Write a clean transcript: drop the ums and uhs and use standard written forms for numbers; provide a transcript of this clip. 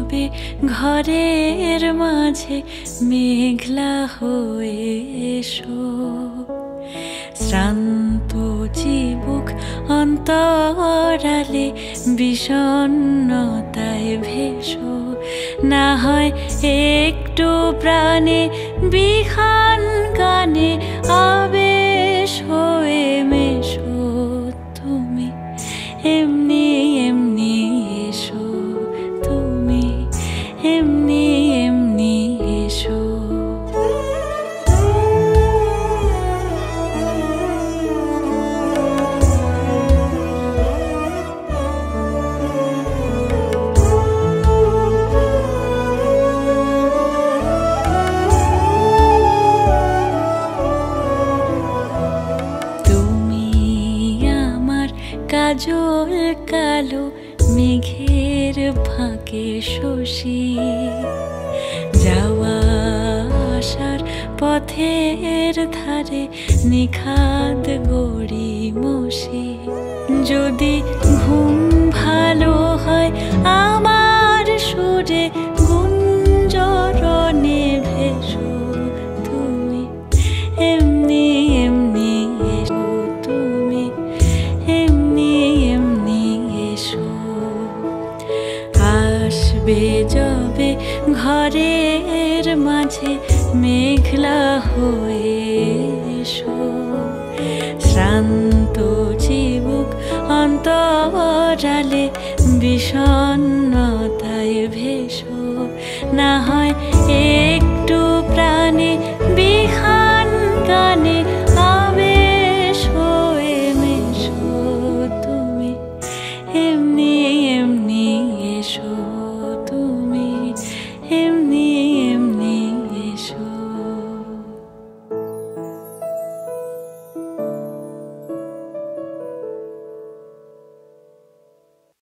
যবে ঘরের মাঝে মেঘলা হয়ে এসো, শ্রান্ত চিবুক অন্তরালে বিষণ্ণতায় ভেসো। না হয় একটু প্রাণে বিহান গানে আবেশ হয়ে মেশো, তুমি এমনি এমনি এসো, তুমি এমনি এমনি এসো। কাজল কালো মেঘের ফাঁকে শশী, যাওয়া আসার পথের ধারে নিখাদ গড়ি মশি। যদি ঘুম ভালো হয় আমার সুরে গুঞ্জরণে ভেসো, তুমি এমনি এমনি এসো, তুমি এমনি এমনি এসো। আসবে যবে ঘরের মাঝে মেঘলা হয়ে এসো, শ্রান্ত চিবুক অন্তরালে বিষণ্ণতায় ভেসো। না হয়